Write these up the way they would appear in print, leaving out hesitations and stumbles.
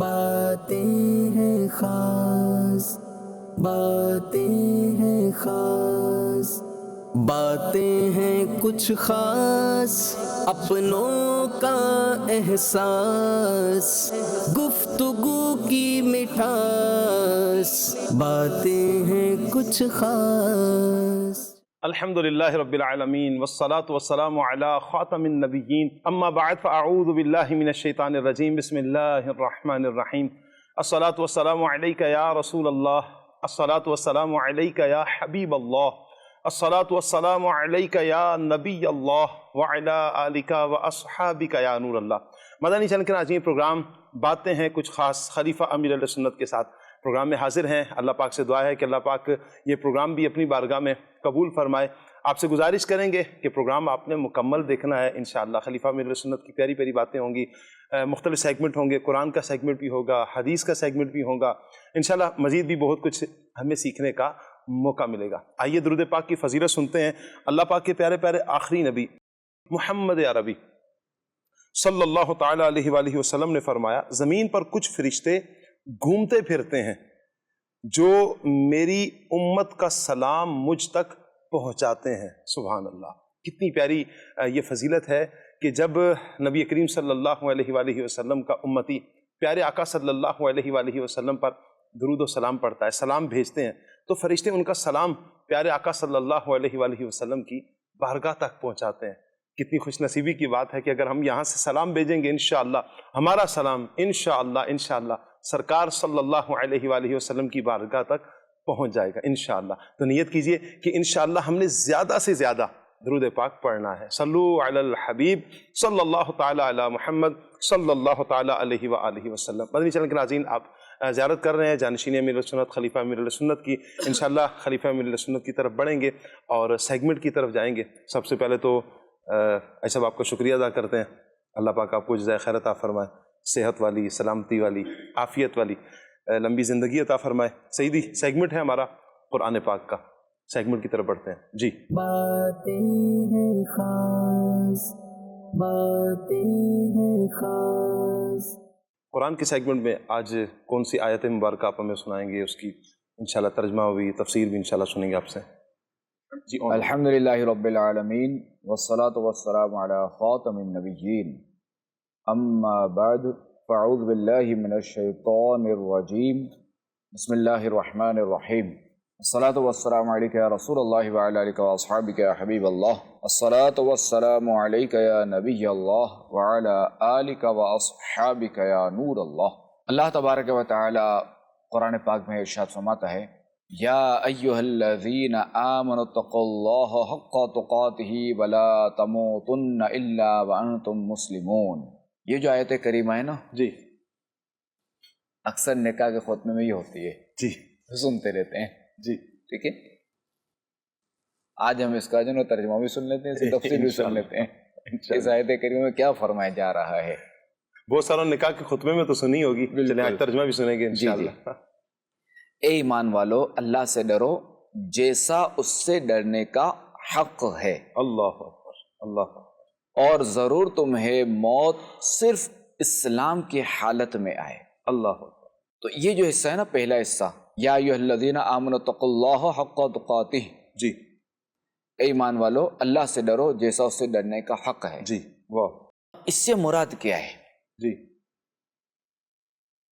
باتیں ہیں خاص، باتیں ہیں خاص، باتیں ہیں کچھ خاص، اپنوں کا احساس، گفتگو کی مٹھاس، باتیں ہیں کچھ خاص۔ الحمدللہ رب العالمین والصلاة والسلام علی خاتم النبیین، اما بعد فاعوذ باللہ من الشیطان الرجیم، بسم اللہ الرحمن الرحیم۔ الصلاة والسلام علیک یا رسول اللہ، الصلاة والسلام علیک یا حبیب اللہ، الصلاة والسلام علیک یا نبی اللہ وعلی آلک واصحابک یا نور اللہ۔ مدنی چینل کے ناظرین، پروگرام باتیں ہیں کچھ خاص، خلیفہ امیر اہل سنت کے ساتھ پروگرام میں حاضر ہیں۔ اللہ پاک سے دعا ہے کہ اللہ پاک یہ پروگرام بھی اپنی بارگاہ میں قبول فرمائے۔ آپ سے گزارش کریں گے کہ پروگرام آپ نے مکمل دیکھنا ہے انشاءاللہ۔ خلیفہ امیر اہل سنت کی پیاری پیاری باتیں ہوں گی، مختلف سیگمنٹ ہوں گے، قرآن کا سیگمنٹ بھی ہوگا، حدیث کا سیگمنٹ بھی ہوگا، انشاءاللہ مزید بھی بہت کچھ ہمیں سیکھنے کا موقع ملے گا۔ آئیے درود پاک کی فضیلت سنتے ہیں۔ اللہ پاک کے پیارے پیارے آخری نبی محمد عربی صلی اللہ تعالیٰ علیہ وآلہ وسلم نے فرمایا، زمین پر کچھ فرشتے گھومتے پھرتے ہیں جو میری امت کا سلام مجھ تک پہنچاتے ہیں۔ سبحان اللہ، کتنی پیاری یہ فضیلت ہے کہ جب نبی کریم صلی اللہ علیہ وآلہ وسلم کا امتی پیارے آقا صلی اللہ علیہ وآلہ وسلم پر درود و سلام پڑھتا ہے، سلام بھیجتے ہیں، تو فرشتے ان کا سلام پیارے آقا صلی اللہ علیہ وآلہ وسلم کی بارگاہ تک پہنچاتے ہیں۔ کتنی خوش نصیبی کی بات ہے کہ اگر ہم یہاں سے سلام بھیجیں گے، انشاءاللہ ہمارا سلام انشاءاللہ سرکار صلی اللہ علیہ وآلہ وسلم کی بارگاہ تک پہنچ جائے گا انشاءاللہ۔ تو نیت کیجئے کہ انشاءاللہ ہم نے زیادہ سے زیادہ درود پاک پڑھنا ہے۔ صلو علی الحبیب صلی اللہ تعالی علی محمد صلی اللہ تعالی علیہ وآلہ وسلم۔ مدنی چینل کے ناظرین، آپ زیارت کر رہے ہیں جانشین امیر سنت خلیفہ امیر اہل سنت کی۔ انشاءاللہ خلیفہ امیر اہل سنت کی طرف بڑھیں گے اور سیگمنٹ کی طرف جائیں گے۔ سب سے پہلے تو ایسا آپ کا شکریہ ادا کرتے ہیں، اللہ پاک آپ کو جزائے خیر عطا فرمائے، صحت والی، سلامتی والی، عافیت والی لمبی زندگی عطا فرمائے۔ سیدی سیگمنٹ ہے ہمارا قرآن پاک کا، سیگمنٹ کی طرف بڑھتے ہیں جی۔ باتیں ہیں خاص، باتیں ہیں خاص۔ قرآن کے سیگمنٹ میں آج کون سی آیت مبارکہ آپ ہمیں سنائیں گے؟ اس کی انشاءاللہ ترجمہ بھی، تفسیر بھی انشاءاللہ سنیں گے آپ سے جی۔ الحمدللہ رب العالمین والصلاة والسلام علی خاتم النبیین، اما بعد فاعوذ باللہ من الشیطان الرجیم، بسم اللہ الرحمن الرحیم۔ الصلاة والسلام علیک یا رسول اللہ وعلی آلک واصحابک یا حبیب اللہ، الصلاة والسلام علیک یا نبی اللہ وعلی آلک واصحابک یا نور اللہ۔ اللہ تبارک و تعالی قرآن پاک میں ارشاد فرماتا ہے، یا ایہا الذین آمنوا اتقوا اللہ حق تقاتہ ولا تموتن الا وانتم مسلمون۔ یہ جو آیت کریمہ ہے نا جی، اکثر نکاح کے خاتمے میں یہ ہوتی ہے جی سنتے رہتے ہیں جی، ٹھیک ہے۔ آج ہم اس کا جو ترجمہ بھی سن لیتے ہیں، اس کی تفسیر بھی سن لیتے ہیں، اس آیت کریمہ میں کیا فرمایا جا رہا ہے۔ بہت سارا نکاح کے خطبے میں تو سنی ہوگی، چلیں آج ترجمہ بھی سنیں گے انشاءاللہ۔ اے ایمان والو، اللہ سے ڈرو جیسا اس سے ڈرنے کا حق ہے، اللہ اکبر، اللہ اکبر، اور ضرور تمہیں موت صرف اسلام کی حالت میں آئے۔ اللہ اکبر۔ تو یہ جو حصہ ہے نا، پہلا حصہ، یا ایھا الذین آمنوا اتقوا اللہ حق تقاتہ، جی اے ایمان والو اللہ سے ڈرو جیسا اس سے ڈرنے کا حق ہے۔ جی، واہ، اس سے مراد کیا ہے؟ جی،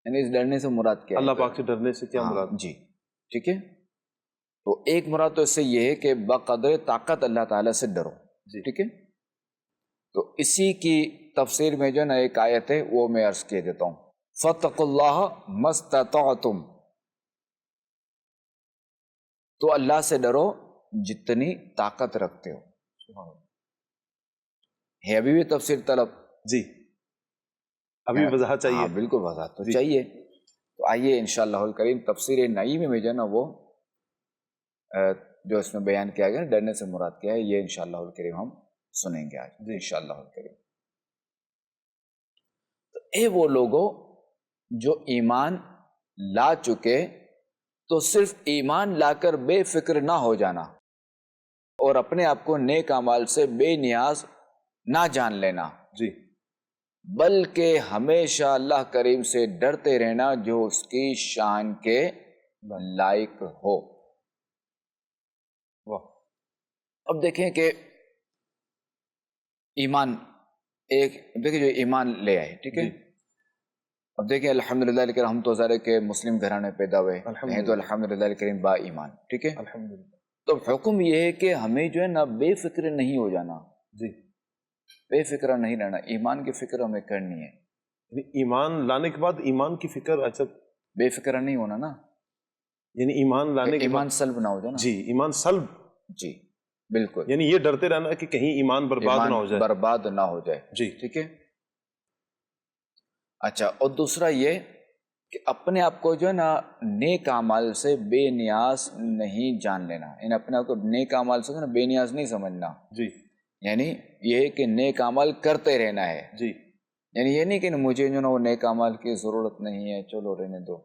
یعنی اس ڈرنے سے مراد کیا ہے؟ اللہ پاک سے ڈرنے سے کیا مراد؟ جی ٹھیک ہے۔ تو ایک مراد تو اس سے یہ ہے کہ بقدر طاقت اللہ تعالیٰ سے ڈرو، جی ٹھیک ہے۔ تو اسی کی تفسیر میں جو نا ایک آیت ہے وہ میں عرض کیے دیتا ہوں، فاتقوا اللہ ما استطعتم، تو اللہ سے ڈرو جتنی طاقت رکھتے ہو۔ ہے ابھی بھی تفسیر طلب؟ جی، ابھی وضاحت چاہیے؟ ہاں بالکل وضاحت تو چاہیے۔ تو آئیے انشاءاللہ الکریم تفسیر نعیم میں جو ہے نا وہ جو اس میں بیان کیا گیا ڈرنے سے مراد کیا ہے، یہ انشاءاللہ الکریم ہم سنیں گے آج انشاءاللہ الکریم۔ تو اے وہ لوگوں جو ایمان لا چکے، تو صرف ایمان لا کر بے فکر نہ ہو جانا اور اپنے آپ کو نیک اعمال سے بے نیاز نہ جان لینا، جی، بلکہ ہمیشہ اللہ کریم سے ڈرتے رہنا جو اس کی شان کے لائق ہو۔ اب دیکھیں کہ ایمان دیکھیں جو ایمان لے آئے، ٹھیک ہے، اب دیکھیں الحمدللہ، لیکن ہم تو ظاہر ہے کہ مسلم گھرانے پیدا ہوئے ہیں تو الحمدللہ لیکن با ایمان، ٹھیک ہے، تو حکم یہ ہے کہ ہمیں جو ہے نا بے فکر نہیں ہو جانا، جی، بے فکر نہیں رہنا، ایمان کی فکر ہمیں کرنی ہے، ایمان لانے کے بعد ایمان کی فکر، اچھا بے فکر نہیں ہونا نا، یعنی ایمان لانے کے ایمان بعد سلب نہ ہو جائے نا، جی ایمان سلب، جی بالکل، یعنی یہ ڈرتے رہنا کہ کہیں ایمان برباد نہ ہو جائے، برباد نہ ہو جائے، جی ٹھیک ہے۔ اچھا، اور دوسرا یہ کہ اپنے آپ کو جو ہے نا نیک اعمال سے بے نیاز نہیں جان لینا، یعنی اپنے آپ کو نیک اعمال سے نا بے نیاز نہیں سمجھنا، جی یعنی یہ کہ نیک اعمال کرتے رہنا ہے، جی، یعنی یہ نہیں کہ مجھے جو نا وہ نیک اعمال کی ضرورت نہیں ہے، چلو رہنے دو۔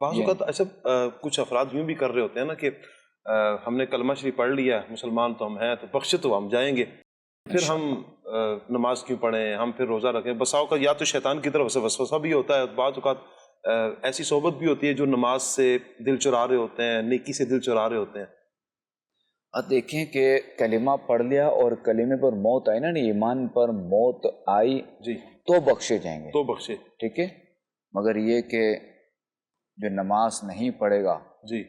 بعض اوقات اچھا کچھ افراد یوں بھی کر رہے ہوتے ہیں نا کہ ہم نے کلمہ شریف پڑھ لیا، مسلمان تو ہم ہیں تو بخشے تو ہم جائیں گے، پھر ہم نماز کیوں پڑھیں، ہم پھر روزہ رکھیں، بساؤ کا یا تو شیطان کی طرف سے وسوسہ بھی ہوتا ہے، بعض اوقات ایسی صحبت بھی ہوتی ہے جو نماز سے دل چرا رہے ہوتے ہیں، نیکی سے دل چرا رہے ہوتے ہیں۔ اب دیکھیں کہ کلمہ پڑھ لیا اور کلمے پر موت آئی نا، ایمان پر موت آئی جی تو بخشے جائیں گے، تو بخشے، ٹھیک ہے، مگر یہ کہ جو نماز نہیں پڑھے گا جی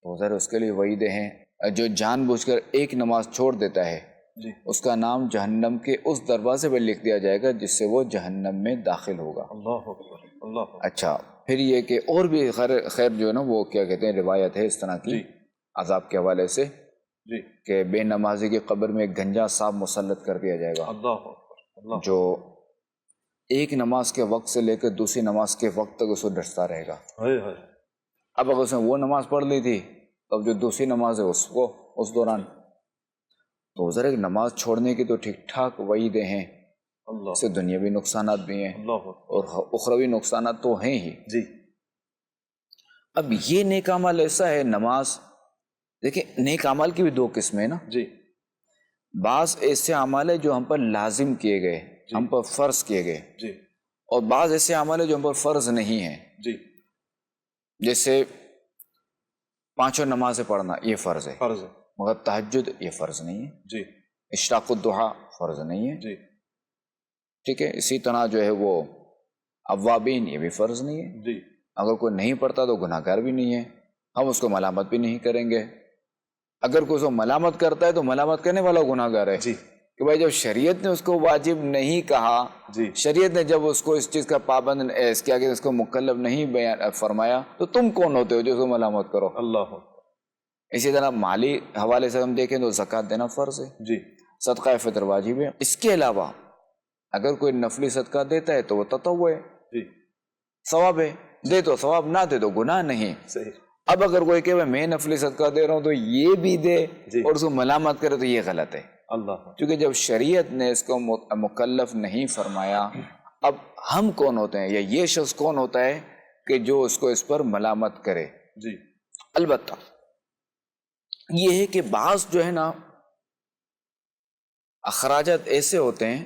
تو ذرا اس کے لیے وعیدیں ہیں، جو جان بوجھ کر ایک نماز چھوڑ دیتا ہے جی، اس کا نام جہنم کے اس دروازے پہ لکھ دیا جائے گا جس سے وہ جہنم میں داخل ہوگا۔ اللہ اکبر، اللہ اکبر، اچھا، پھر یہ کہ اور بھی خیر جو ہے نا وہ کیا کہتے ہیں روایت ہے اس طرح کی جی عذاب کے حوالے سے جی، کہ بے نمازی کی قبر میں ایک گنجا سانپ مسلط کر دیا جائے گا اللہ اکبر، اللہ، جو ایک نماز کے وقت سے لے کر دوسری نماز کے وقت تک اس کو ڈستا رہے گا۔ ہائے ہائے، اب اگر اس نے وہ نماز پڑھ لی تھی اب جو دوسری نماز ہے اس کو اس دوران تو ذرا نماز چھوڑنے کی تو ٹھیک ٹھاک وعیدیں ہیں، اللہ، اس سے دنیاوی نقصانات بھی ہیں اللہ اکبر، اور اخروی نقصانات تو ہیں ہی۔ جی اب یہ نیک عمل ایسا ہے، نماز دیکھیں نیک عمل کی بھی دو قسمیں ہیں نا، جی بعض ایسے اعمال ہیں جو ہم پر لازم کیے گئے، ہم پر فرض کیے گئے، جی اور بعض ایسے اعمال ہیں جو ہم پر فرض نہیں ہیں، جی، جیسے پانچوں نمازیں پڑھنا یہ فرض ہے، فرض ہے، مگر تہجد یہ فرض نہیں ہے، جی اشراق الضحیٰ فرض نہیں ہے، جی ٹھیک ہے، اسی طرح جو ہے وہ اوابین یہ بھی فرض نہیں ہے، جی، اگر کوئی نہیں پڑھتا تو گناہ گار بھی نہیں ہے، ہم اس کو ملامت بھی نہیں کریں گے، اگر کوئی اس کو ملامت کرتا ہے تو ملامت کرنے والا گناہ گار ہے، جی کہ بھائی جب شریعت نے اس کو واجب نہیں کہا، جی، شریعت نے جب اس کو اس چیز کا پابند کیا کہ اس کو مکلف نہیں بیان فرمایا تو تم کون ہوتے ہو جو اس کو ملامت کرو۔ اللہ اکبر، اسی طرح مالی حوالے سے ہم دیکھیں تو زکوٰۃ دینا فرض ہے، جی صدقہ فطر واجب ہے، اس کے علاوہ اگر کوئی نفلی صدقہ دیتا ہے تو وہ تطوع ہے، جی، ثواب ہے، دے تو ثواب، نہ دے تو گناہ نہیں۔ صحیح، اب اگر کوئی کہ میں نفلی صدقہ دے رہا ہوں تو یہ بھی دے جی، اور اس کو ملامت کرے تو یہ غلط ہے، اللہ اکبر، کیونکہ جب شریعت نے اس کو مکلف نہیں فرمایا، اب ہم کون ہوتے ہیں یا یہ شخص کون ہوتا ہے کہ جو اس کو اس پر ملامت کرے۔ جی البتہ یہ ہے کہ بعض جو ہے نا اخراجات ایسے ہوتے ہیں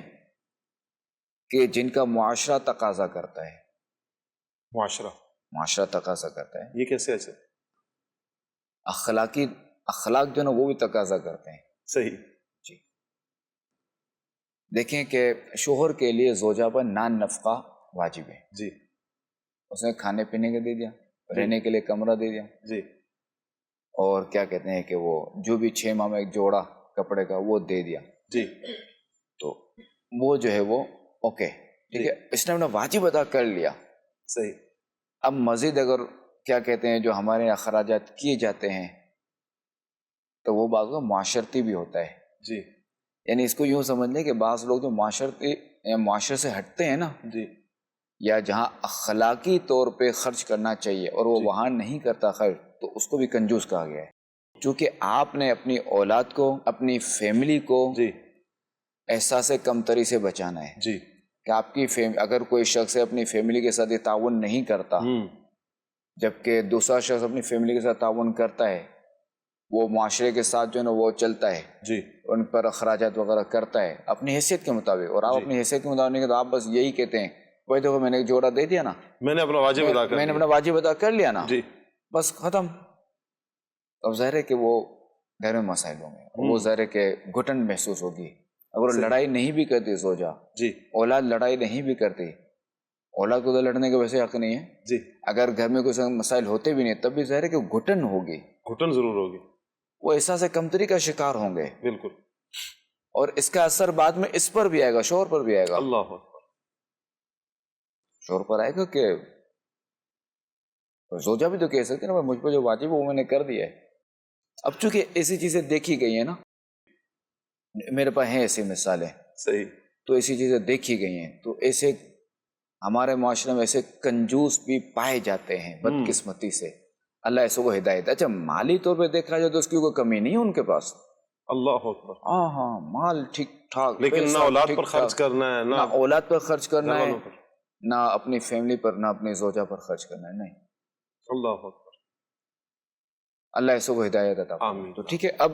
کہ جن کا معاشرہ تقاضا کرتا ہے، معاشرہ تقاضا کرتا ہے، یہ کیسے ایسے؟ اخلاق جو ہے نا وہ بھی تقاضا کرتے ہیں۔ صحیح، جی دیکھیں کہ شوہر کے لیے زوجہ پر نان نفقہ واجب ہے، جی اس نے کھانے پینے کے دے دیا، رہنے کے لیے کمرہ دے دیا، جی اور کیا کہتے ہیں کہ وہ جو بھی 6 ماہ میں ایک جوڑا کپڑے کا وہ دے دیا، جی تو وہ جو ہے وہ اوکے، ٹھیک ہے، اس نے اپنا واجب ادا کر لیا۔ صحیح، اب مزید اگر کیا کہتے ہیں جو ہمارے اخراجات کیے جاتے ہیں تو وہ بعض کا معاشرتی بھی ہوتا ہے، جی یعنی اس کو یوں سمجھ لیں کہ بعض لوگ جو معاشرے سے ہٹتے ہیں نا، جی یا جہاں اخلاقی طور پہ خرچ کرنا چاہیے اور وہ وہاں نہیں کرتا خرچ تو اس کو بھی کنجوس کہا گیا ہے، چونکہ آپ نے اپنی اولاد کو، اپنی فیملی کو جی احساس کمتری سے بچانا ہے، جی، کہ آپ کی اگر کوئی شخص اپنی فیملی کے ساتھ یہ تعاون نہیں کرتا جبکہ دوسرا شخص اپنی فیملی کے ساتھ تعاون کرتا ہے، وہ معاشرے کے ساتھ جو ہے نا وہ چلتا ہے، جی ان پر اخراجات وغیرہ کرتا ہے اپنی حیثیت کے مطابق، اور آپ اپنی حیثیت کے مطابق نہیں تو آپ بس یہی کہتے ہیں بھائی دیکھو میں نے ایک جوڑا دے دیا نا، میں نے اپنا واجب ادا کر میں نے لیا۔ اپنا واجب ادا کر لیا نا، جی بس ختم۔ اب ظاہر ہے کہ وہ گھر میں مسائل ہوں گے، وہ ظاہر ہے کہ گھٹن محسوس ہوگی۔ اگر وہ لڑائی نہیں بھی کرتی زوجہ، جی اولاد لڑائی نہیں بھی کرتی، اولاد کو تو لڑنے کا ویسے حق نہیں ہے، جی اگر گھر میں کوئی مسائل ہوتے بھی نہیں تب بھی ظاہر ہے کہ گھٹن ہوگی، گھٹن ضرور ہوگی، وہ احساس کمتری کا شکار ہوں گے، بالکل۔ اور اس کا اثر بعد میں اس پر بھی آئے گا، شوہر پر بھی آئے گا، اللہ اکبر۔ شوہر پر آئے گا کہ زوجہ بھی تو کہہ سکتے ہیں نا مجھ پہ جو واجب ہے وہ میں نے کر دیا ہے۔ اب چونکہ ایسی چیزیں دیکھی گئی ہیں نا، میرے پاس ہیں ایسی مثالیں، صحیح، تو ایسی چیزیں دیکھی گئی ہیں، تو ایسے ہمارے معاشرے میں ایسے کنجوس بھی پائے جاتے ہیں بدقسمتی سے، اللہ ایسے کو ہدایت۔ اچھا مالی طور پہ دیکھا جائے تو اس کی کوئی کمی نہیں ہے ان کے پاس، اللہ اکبر، ہاں ہاں مال ٹھیک ٹھاک، لیکن نہ پیسہ اولاد ٹھیک پر خرچ ٹھاک، کرنا ہے، نہ اولاد پر خرچ کرنا گھر ہے، والوں پر۔ نہ اپنی فیملی پر، نہ اپنی زوجہ پر خرچ کرنا ہے، نہیں، اللہ اکبر، اللہ ایسے کو ہدایت عطا فرمائے۔ آمین۔ تو ٹھیک ہے، اب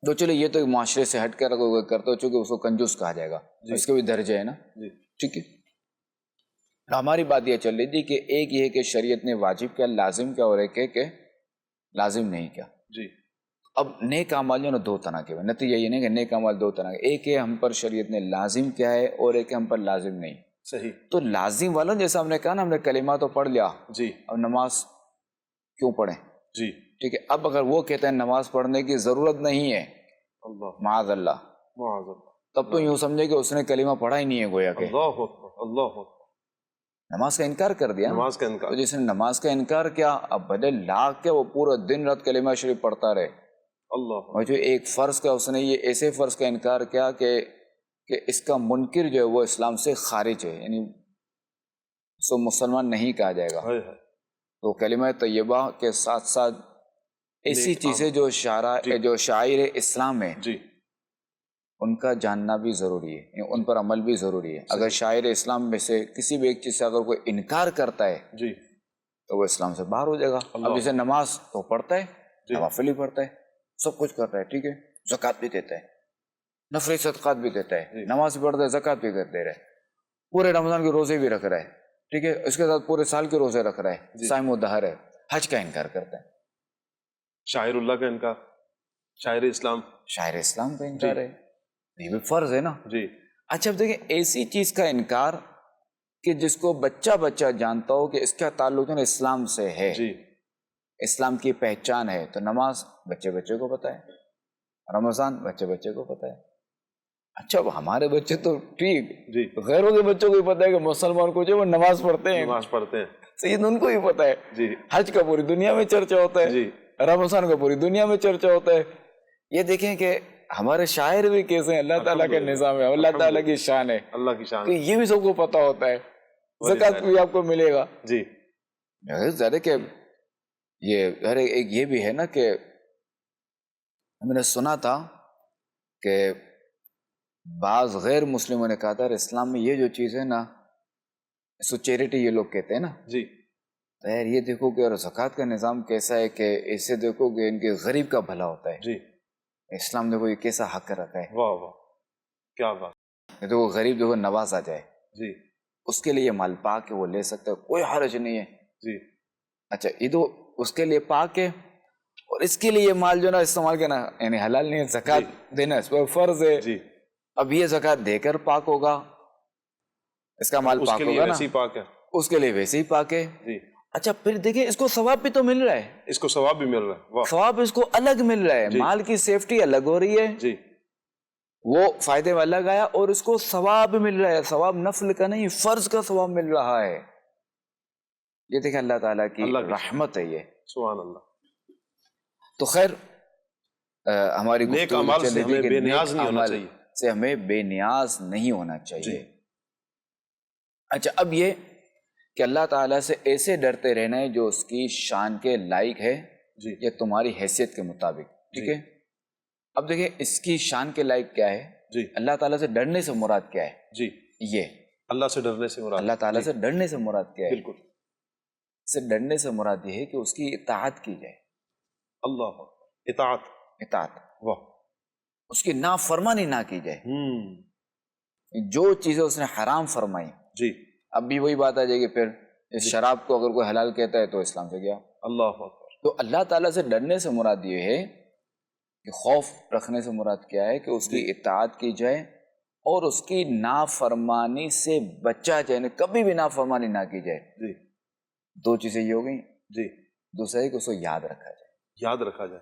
تو چلو یہ تو معاشرے سے ہٹ کر کوئی کرتا ہو چونکہ اس کو کنجوس کہا جائے گا، اس کے بھی درجے ہیں نا، جی ٹھیک ہے۔ ہماری بات یہ چل رہی تھی کہ ایک یہ ہے کہ شریعت نے واجب کیا، لازم کیا، اور ایک ہے کہ لازم نہیں کیا۔ جی اب نیک اعمال جو ہے نا دو طرح کے، نتیجہ یہ نہیں کہ نیک اعمال دو طرح کے، ایک ہے ہم پر شریعت نے لازم کیا ہے اور ایک ہے ہم پر لازم نہیں۔ صحیح، تو لازم والا جیسا ہم نے کہا نا، ہم نے کلمہ تو پڑھ لیا، جی اب نماز کیوں پڑھیں؟ جی، ٹھیک ہے، اب اگر وہ کہتے ہیں نماز پڑھنے کی ضرورت نہیں ہے، اللہ معاذ اللہ، معاذ اللہ، تب تو یوں سمجھے کہ اس نے کلمہ پڑھا ہی نہیں ہے گویا کہ اللہ اکبر، اللہ اکبر، نماز کا انکار کر دیا نا۔ نماز کا تو انکار، جس نے نماز کا انکار کیا، اب بھلے لاکھ کے وہ پورا دن رات کلمہ شریف پڑھتا رہے، اللہ اکبر، اور جو ایک فرض کا اس نے یہ ایسے فرض کا انکار کیا کہ اس کا منکر جو ہے وہ اسلام سے خارج ہے، یعنی اس کو مسلمان نہیں کہا جائے گا۔ ہائے ہائے، تو کلمہ طیبہ کے ساتھ ساتھ ایسی نیک چیزیں جو جو شاعر اسلام ہیں جی ان کا جاننا بھی ضروری ہے، یعنی ان پر عمل بھی ضروری ہے۔ اگر شاعر اسلام میں سے کسی بھی ایک چیز سے اگر کوئی انکار کرتا ہے جی، تو وہ اسلام سے باہر ہو جائے گا۔ اب جیسے نماز تو پڑھتا ہے، نوافل بھی پڑھتا ہے، سب کچھ کرتا ہے، ٹھیک ہے، زکوٰۃ بھی دیتا ہے، نفلی صدقات بھی دیتا ہے، نماز بھی پڑھتا ہے، زکوٰۃ بھی دے رہا ہے، پورے رمضان کے روزے بھی رکھ رہا ہے، ٹھیک ہے، اس کے ساتھ پورے سال کے روزے رکھ رہا ہے، صائم الدہر ہے، حج کا انکار کرتا ہے، شاعر اللہ کا انکار، شاعر اسلام، شاعر اسلام کا انکار ہے، یہ بھی فرض ہے نا۔ جی اچھا اب دیکھیں ایسی چیز کا انکار کہ جس کو بچہ بچہ جانتا ہو کہ اس کا تعلق ہے اسلام سے ہے، جی اسلام کی پہچان ہے، تو نماز بچے بچے کو پتہ ہے، رمضان بچے بچے کو پتہ ہے۔ اچھا اب ہمارے بچے تو ٹھیک، جی، غیروں کے بچوں کو بھی پتہ ہے کہ مسلمان کو جو وہ نماز پڑھتے ہیں، نماز پڑھتے ہیں، سید ان کو بھی پتہ ہے، جی حج کا پوری دنیا میں چرچا ہوتا ہے، جی، رمضان کا پوری دنیا میں چرچا ہوتا ہے۔ یہ دیکھیں کہ ہمارے شاعر بھی کیسے ہیں، اللہ تعالیٰ کا نظام ہے، اللہ تعالیٰ کی شان ہے، اللہ کی شان، کہ یہ بھی سب کو پتہ ہوتا ہے، زکوٰۃ بھی آپ کو ملے گا۔ جی ظاہر کہ یہ ایک یہ بھی ہے نا کہ میں نے سنا تھا کہ بعض غیر مسلموں نے کہا تھا اسلام میں یہ جو چیز ہے نا، اس کو چیریٹی یہ لوگ کہتے ہیں نا، جی تو یار یہ دیکھو کہ اور زکوٰۃ کا نظام کیسا ہے کہ اسے دیکھو کہ ان کے غریب کا بھلا ہوتا ہے، جی، اسلام دیکھو یہ کیسا حق رکھا ہے، واہ واہ، کیا بات، کہ دیکھو غریب دیکھو نواز آ جائے، جی اس کے لیے مال پاک ہے، وہ لے سکتا ہے، کوئی حرج نہیں ہے۔ جی اچھا یہ تو اس کے لیے پاک ہے، اور اس کے لیے مال جو نا استعمال کرنا یعنی حلال نہیں ہے، زکوٰۃ دینا اس پر فرض ہے۔ جی، اب یہ زکوٰۃ دے کر پاک ہوگا، اس کا مال اس پاک کے لیے ہوگا نا، ویسی پاک ہے، اس کے لیے ویسے ہی پاک ہے۔ جی، اچھا پھر دیکھیں اس کو ثواب بھی تو مل رہا ہے، اس کو ثواب بھی مل رہا ہے، واہ، ثواب اس کو الگ مل رہا ہے، مال کی سیفٹی الگ ہو رہی ہے، جی وہ فائدے میں الگ آیا، اور اس کو ثواب بھی مل رہا ہے، ثواب نفل کا نہیں فرض کا ثواب مل رہا ہے۔ یہ دیکھیں اللہ تعالیٰ کی رحمت ہے یہ۔ سبحان اللہ۔ تو خیر ہماری نیک گفتگو اعمال چل سے رہی تھی ہمیں کہ بے نیک نیاز نہیں ہونا اعمال چاہیے، سے ہمیں بے نیاز نہیں ہونا چاہیے۔ جی اچھا اب یہ کہ اللہ تعالیٰ سے ایسے ڈرتے رہنا ہے جو اس کی شان کے لائق ہے، جی یا تمہاری حیثیت کے مطابق، ٹھیک ہے۔ اب دیکھیں اس کی شان کے لائق کیا ہے، جی اللہ تعالیٰ سے ڈرنے سے مراد کیا ہے، جی، یہ اللہ سے ڈرنے سے مراد، اللہ تعالیٰ سے ڈرنے سے مراد کیا ہے، بالکل، سے ڈرنے سے مراد یہ ہے کہ اس کی اطاعت کی جائے، اللہ، اطاعت، واہ، اس کی نافرمانی نہ کی جائے، جو چیزیں اس نے حرام فرمائی. جی، اب بھی وہی بات آ جائے گی پھر، اس شراب کو اگر کوئی حلال کہتا ہے تو اسلام سے گیا. اللہ اکبر. تو اللہ تعالیٰ سے ڈرنے سے مراد یہ ہے کہ خوف رکھنے سے مراد کیا ہے کہ اس کی اطاعت کی جائے اور اس کی نافرمانی سے بچا جائے، یعنی کبھی بھی نافرمانی نہ کی جائے. جی دو چیزیں یہ ہو گئیں. جی، دوسرا ہے کہ اس کو یاد رکھا جائے. یاد رکھا جائے.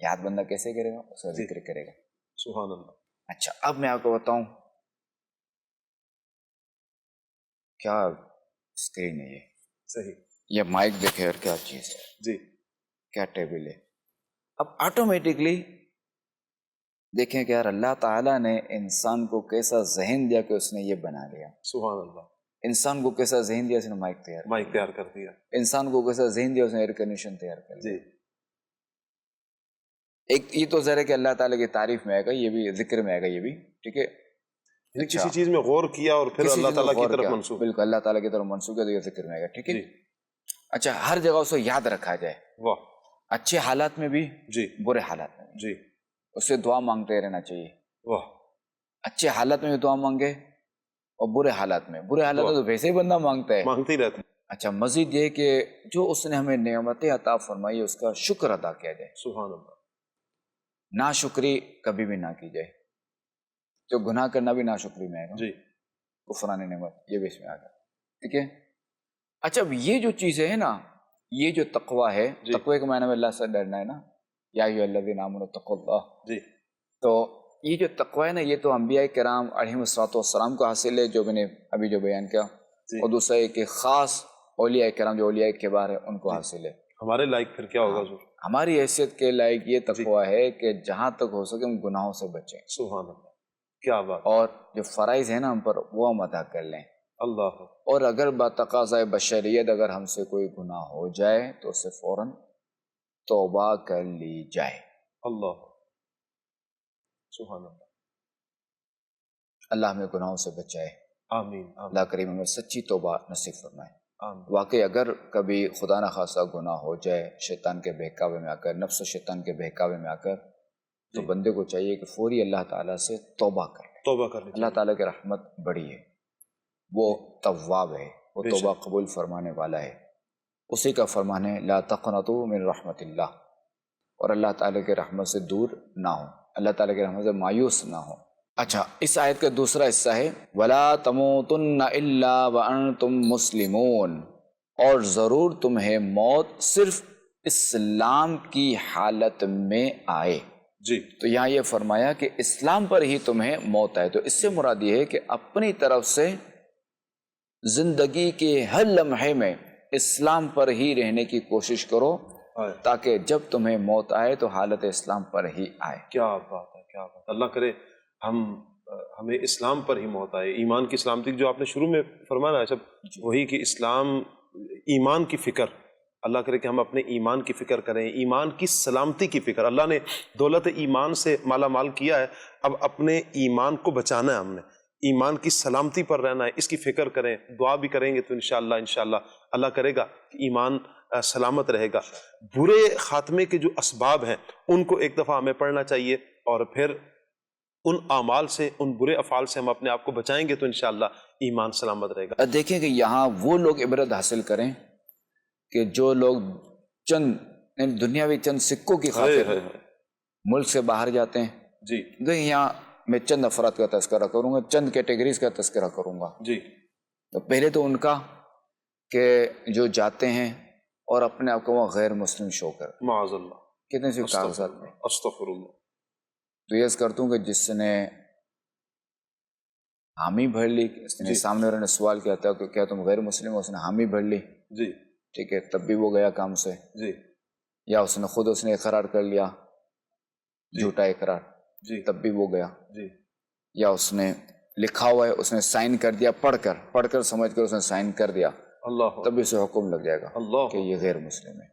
یاد بندہ کیسے کرے گا؟ اس کا ذکر کرے گا. سبحان اللہ. اچھا، اب میں آپ کو بتاؤں کیا اسکرین ہے، یہ صحیح. یہ مائک دیکھے اور کیا چیز ہے، جی کیا ٹیبل ہے. اب آٹومیٹکلی دیکھیں کہ یار اللہ تعالیٰ نے انسان کو کیسا ذہن دیا کہ اس نے یہ بنا لیا. سبحان اللہ. انسان کو کیسا ذہن دیا اس نے مائک تیار کر مائک تیار کر دیا. انسان کو کیسا ذہن دیا اس نے ایئر کنڈیشن تیار کر دیا. جی ایک یہ تو ذرا کہ اللہ تعالیٰ کی تعریف میں آئے گا، یہ بھی ذکر میں آئے گا، یہ بھی ٹھیک ہے. یعنی کسی چیز میں غور کیا اور پھر اللہ تعالیٰ کی طرف منسوخ. بالکل اللہ تعالیٰ کی طرف منسوخ ہے تو یہ ذکر میں آئے گا. ٹھیک ہے. جی. اچھا، ہر جگہ اس کو یاد رکھا جائے، واہ. اچھے حالات میں بھی، جی برے حالات میں بھی. جی. اس سے دعا مانگتے رہنا چاہیے. واہ. اچھے حالات میں بھی دعا مانگے اور برے حالات میں تو ویسے ہی بندہ مانگتا ہے، مانگتے ہی رہتے. اچھا، مزید یہ کہ جو اس نے ہمیں نعمتیں عطا فرمائی اس کا شکر ادا کیا جائے. سبحان اللہ. ناشکری کبھی بھی نہ کی جائے. جو گناہ کرنا بھی ناشکری میں آئے گا. جی. کفران نعمت یہ بھی اس میں آ گیا. ٹھیک ہے. اچھا، اب یہ جو چیزیں ہیں نا، یہ جو تقوی ہے، تقوی کے معنی میں اللہ سے ڈرنا ہے نا، یا ایھا الذین آمنوا اتقوا اللہ. جی. تو یہ جو تقوی ہے نا، یہ تو انبیاء کرام علیہم السلام کو حاصل ہے، جو میں نے ابھی جو بیان کیا. اور دوسرا یہ کہ خاص اولیاء کرام جو اولیاء کبار ہے ان کو حاصل ہے. ہمارے لائق پھر کیا ہوگا حضور؟ ہماری حیثیت کے لائق یہ تقوی ہے کہ جہاں تک ہو سکے ہم گناہوں سے بچیں. سبحان اللہ. کیا بات. اور جو فرائض ہیں نا ہم پر وہ ہم ادا کر لیں. اللہ. اور اگر بتقاضۂ بشریت اگر ہم سے کوئی گناہ ہو جائے تو اسے فوراً توبہ کر لی جائے. اللہ. سبحان اللہ. اللہ ہمیں گناہوں سے بچائے. آمین. اللہ کریم ہمیں سچی توبہ نصیب فرمائے. آمین. واقعی اگر کبھی خدا نہ خواستہ گناہ ہو جائے شیطان کے بہکاوے میں آ کر، نفس و شیطان کے بہکاوے میں آ کر، تو بندے کو چاہیے کہ فوری اللہ تعالیٰ سے توبہ کر لے. توبہ کر لے. اللہ تعالیٰ کی رحمت بڑی ہے، وہ تواب ہے، وہ توبہ قبول فرمانے والا ہے. اسی کا فرمان ہے لا تقنطوا من رحمت اللہ. اور اللہ تعالیٰ کے رحمت سے دور نہ ہو، اللہ تعالیٰ کے رحمت سے مایوس نہ ہو. اچھا، اس آیت کا دوسرا حصہ ہے وَلَا تَمُوتُنَّ إِلَّا وَأَنْتُمْ مُسْلِمُونَ. اور ضرور تمہیں موت صرف اسلام کی حالت میں آئے. جی. تو یہاں یہ فرمایا کہ اسلام پر ہی تمہیں موت آئے. تو اس سے مراد یہ ہے کہ اپنی طرف سے زندگی کے ہر لمحے میں اسلام پر ہی رہنے کی کوشش کرو تاکہ جب تمہیں موت آئے تو حالت اسلام پر ہی آئے. کیا بات ہے، کیا بات. اللہ کرے ہمیں اسلام پر ہی موت آئے. ایمان کی سلامتی جو آپ نے شروع میں فرمایا جب وہی کہ اسلام ایمان کی فکر، اللہ کرے کہ ہم اپنے ایمان کی فکر کریں، ایمان کی سلامتی کی فکر. اللہ نے دولت ایمان سے مالا مال کیا ہے، اب اپنے ایمان کو بچانا ہے، ہم نے ایمان کی سلامتی پر رہنا ہے، اس کی فکر کریں. دعا بھی کریں گے تو انشاءاللہ اللہ کرے گا کہ ایمان سلامت رہے گا. برے خاتمے کے جو اسباب ہیں ان کو ایک دفعہ ہمیں پڑھنا چاہیے اور پھر ان اعمال سے، ان برے افعال سے ہم اپنے آپ کو بچائیں گے تو انشاءاللہ ایمان سلامت رہے گا. دیکھیں کہ یہاں وہ لوگ عبرت حاصل کریں کہ جو لوگ چند دنیاوی چند سکوں کی خاطر ملک سے باہر جاتے ہیں. جی. یہاں میں چند افراد کا تذکرہ کروں گا، چند کیٹیگریز کا تذکرہ کروں گا. جی. تو پہلے تو ان کا کہ جو جاتے ہیں اور اپنے آپ کو وہ غیر مسلم شو کر، معاذ اللہ، کتنے سے کاغذات میں. استغفر اللہ. تو یہ کرتا ہوں کہ جس نے حامی بھر لی، اس نے سامنے والے نے سوال کیا تھا کہ کیا تم غیر مسلم ہو، اس نے حامی بھر لی. جی. ٹھیک ہے، تب بھی وہ گیا کام سے. جی. یا اس نے اقرار کر لیا، جھوٹا اقرار. جی. تب بھی وہ گیا. جی. یا اس نے لکھا ہوا ہے، اس نے سائن کر دیا، پڑھ کر سمجھ کر اس نے سائن کر دیا، اللہ، تب اسے حکم لگ جائے گا اللہ کہ یہ غیر مسلم ہے.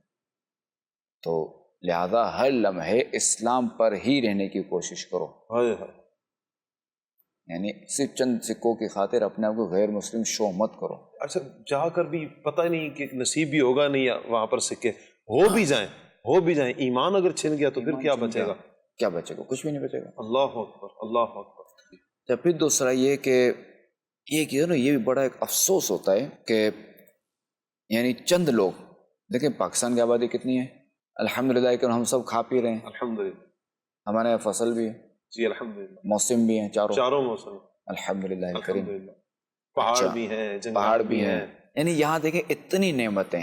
تو لہذا ہر لمحے اسلام پر ہی رہنے کی کوشش کرو. یعنی صرف چند سکوں کی خاطر اپنے آپ کو غیر مسلم شو مت کرو. اچھا، جا کر بھی پتہ نہیں کہ نصیب بھی ہوگا نہیں وہاں پر سکے ہو بھی جائیں ہو بھی جائیں، ایمان اگر چھن گیا تو پھر کیا بچے گا؟ کیا بچے گا؟ کچھ بھی نہیں بچے گا۔ اللہ اکبر، اللہ اکبر۔ یا پھر دوسرا یہ کہ یہ نا، یہ بھی بڑا ایک افسوس ہوتا ہے کہ یعنی چند لوگ، دیکھیں پاکستان کی آبادی کتنی ہے الحمدللہ، کہ ہم سب کھا پی رہے ہیں، الحمدللہ، ہمارے یہاں فصل بھی ہے، جی الحمدللہ، موسم بھی ہیں چاروں موسم، الحمدللہ کریم، الحمدللہ، پہاڑ بھی ہیں، پہاڑ جنگلات بھی ہیں، یعنی یہاں دیکھیں اتنی نعمتیں۔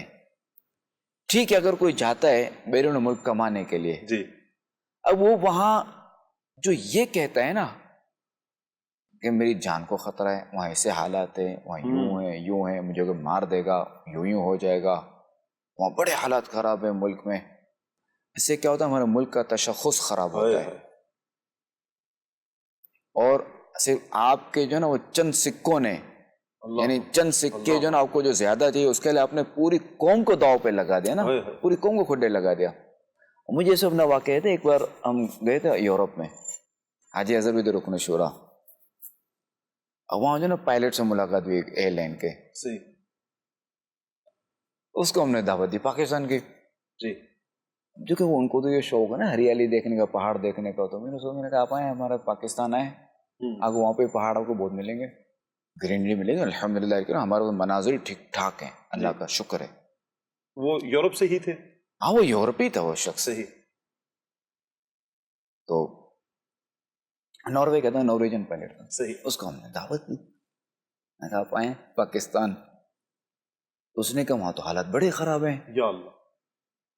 ٹھیک ہے اگر کوئی جاتا ہے بیرون ملک کمانے کے لیے، جی، اب وہ وہاں جو یہ کہتا ہے نا کہ میری جان کو خطرہ ہے، وہاں ایسے حالات ہیں، وہاں یوں ہیں، مجھے کوئی مار دے گا، یوں ہو جائے گا، وہاں بڑے حالات خراب ہیں ملک میں، اس سے کیا ہوتا ہے ہمارے ملک کا تشخص خراب ہوتا ہے، اور صرف آپ کے جو نا وہ چند سکوں نے، یعنی چند سکے جو نا آپ کو جو زیادہ چاہیے اس کے لیے آپ نے پوری قوم کو داؤ پہ لگا دیا نا، پوری قوم کو کھڈے لگا دیا۔ مجھے ایسے اپنا واقعہ تھا، ایک بار ہم گئے تھے یورپ میں، حاجی اظہر بھی رکن شورا، وہاں جو نا پائلٹ سے ملاقات ہوئی ایئر لائن کے، اس کو ہم نے دعوت دی پاکستان کی، جی، جو کہ وہ ان کو تو یہ شوق ہے نا ہریالی دیکھنے کا، پہاڑ دیکھنے کا، تو میں نے کہا آپ آئیں ہمارا پاکستان آئیں، آگے وہاں پہ پہاڑ آپ کو بہت ملیں گے، گرینری ملے گی الحمدللہ، ہمارے مناظر ٹھیک ٹھاک ہیں، اللہ کا شکر ہے۔ وہ یورپ سے ہی تھے؟ ہاں وہ یورپی تھا وہ شخص، صحیح۔ تو ناروے کا تھا، نارویجن پائلٹ تھا، صحیح، اس کو ہم نے دعوت دی، میں کہا آپ آئیں پاکستان، اس نے کہا وہاں تو حالات بڑے خراب ہیں، یا اللہ،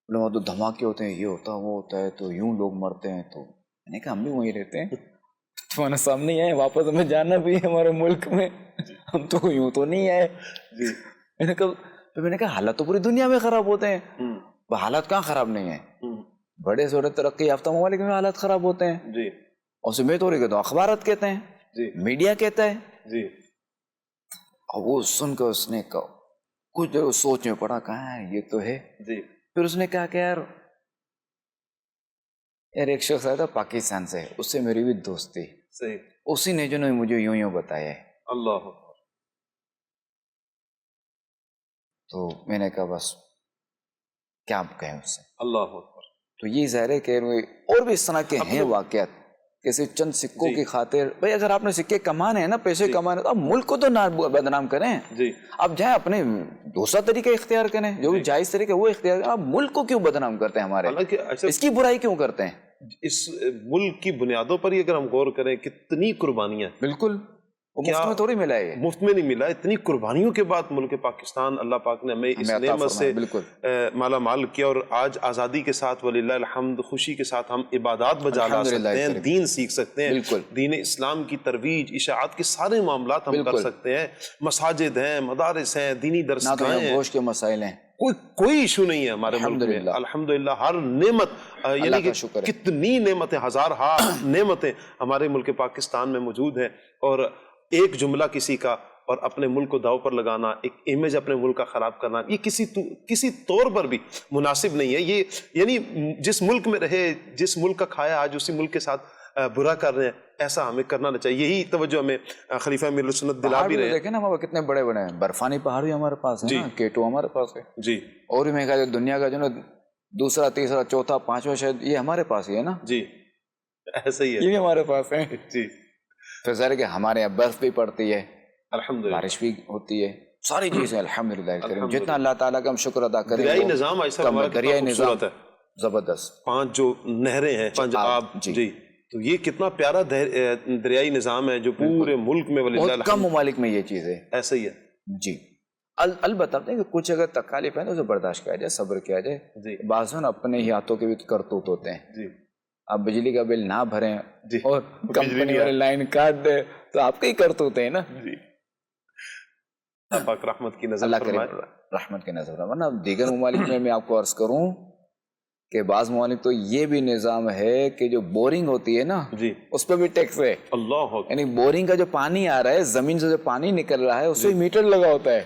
وہاں تو دھماکے ہوتے ہیں، یہ ہوتا وہ ہوتا ہے، تو یوں لوگ مرتے ہیں، تو میں نے کہا ہم بھی وہیں رہتے ہیں، تمہارے سامنے ہی آئے، واپس ہمیں جانا بھی ہے ہمارے ملک میں، ہم تو یوں تو نہیں آئے۔ میں نے کہا حالات تو پوری دنیا میں خراب ہوتے ہیں، حالات کہاں خراب نہیں ہیں، بڑے سے بڑے ترقی یافتہ ممالک میں حالات خراب ہوتے ہیں، جی، اور اسے میں تو رہی کہتا ہوں اخبارات کہتے ہیں، جی، میڈیا کہتا ہے، جی، اور وہ سن کر اس نے کہا کچھ سوچ میں پڑا، کہاں ہے یہ تو ہے، جی، پھر اس نے کہا کہ یار ایک شخص آیا تھا پاکستان سے، اس سے میری بھی دوستی، صحیح، اسی نے جو مجھے یوں بتایا ہے، اللہ، تو میں نے کہا بس کیا کہیں اس سے، اللہ اکبر۔ تو یہ ظاہر ہے کہ اور بھی اس طرح کے ہیں واقعات، کیسے چند سکوں کی خاطر، بھائی اگر آپ نے سکے کمانے ہیں نا، پیسے کمانے، تو آپ ملک کو تو نہ بدنام کریں، جی، آپ جائیں اپنے دوسرا طریقہ اختیار کریں، جو بھی جائز طریقہ وہ اختیار کریں، آپ ملک کو کیوں بدنام کرتے ہیں ہمارے، حالانکہ اس کی برائی کیوں کرتے ہیں؟ اس ملک کی بنیادوں پر ہی اگر ہم غور کریں، کتنی قربانیاں، بالکل وہ مفت میں تھوڑی ملا ہے، مفت میں نہیں ملا، اتنی قربانیوں کے بعد ملک پاکستان اللہ پاک نے ہمیں اس نعمت سے مالا مال کیا، اور آج آزادی کے ساتھ وللہ الحمد خوشی کے ساتھ ہم عبادات بجا لا سکتے ہیں، دین سیکھ سکتے ہیں، دین اسلام کی ترویج اشاعت کے سارے معاملات ہم کر سکتے ہیں، مساجد ہیں، مدارس ہیں، دینی درسگاہیں ہیں، گوشت کے مسائل ہیں، کوئی ایشو نہیں ہے ہمارے ملک میں الحمدللہ، ہر نعمت، یعنی کہ کتنی نعمتیں، ہزار نعمتیں ہمارے ملک پاکستان میں موجود ہیں، اور ایک جملہ کسی کا اور اپنے ملک کو داؤ پر لگانا، ایک امیج اپنے ملک کا خراب کرنا، یہ کسی طور پر بھی مناسب نہیں ہے۔ یہ یعنی جس ملک میں رہے، جس ملک کا کھایا، آج اسی ملک کے ساتھ برا کر رہے ہیں، ایسا ہمیں کرنا نہ چاہیے۔ یہی توجہ ہمیں خلیفہ امیر سنت دلا بھی رہے ہیں۔ دیکھیں نا ہمارے کتنے بڑے بڑے ہیں، برفانی پہاڑ بھی ہمارے پاس ہے نا، کیٹو ہمارے پاس ہے، جی، اور میں کہا دنیا کا جو نا دوسرا تیسرا چوتھا پانچواں شاید یہ ہمارے پاس ہی ہے نا، جی ایسا ہی ہے، یہ بھی ہمارے پاس ہے، جی، پھر ظاہر کہ ہمارے یہاں برف بھی پڑتی ہے، الحمدللہ بارش بھی ہوتی ہے، ساری چیزیں الحمدللہ، جتنا اللہ تعالیٰ کا ہم شکر ادا کریں، دریائی نظام ایسا ہمارا دریائی نظام خوبصورت ہے، زبردست، 5 جو نہریں ہیں، 5 آب، جی، تو یہ کتنا پیارا دریائی نظام ہے جو پورے ملک میں وللہ بہت کم ممالک میں یہ چیز ہے، ایسا ہی ہے، جی۔ البتہ کہ کچھ اگر تکالیف ہے تو اسے برداشت کیا جائے، صبر کیا جائے، جی، بعض اپنے ہی ہاتھوں کے بھی کرتوت ہوتے ہیں، جی، آپ بجلی کا بل نہ بھریں جی، اور کمپنی والے لائن کاٹ دے تو آپ کے ہی کرتوت ہیں نا، جی، اللہ پاک رحمت کی نظر اللہ فرمائے، کرے رحمت کی نظر فرمائے۔ ورنہ دیگر ممالک میں آپ کو عرض کروں کہ بعض ممالک تو یہ بھی نظام ہے کہ جو بورنگ ہوتی ہے نا، جی، اس پہ بھی ٹیکس ہے، اللہ یعنی بورنگ کا جو پانی آ رہا ہے، زمین سے جو پانی نکل رہا ہے، اس پہ میٹر لگا ہوتا ہے،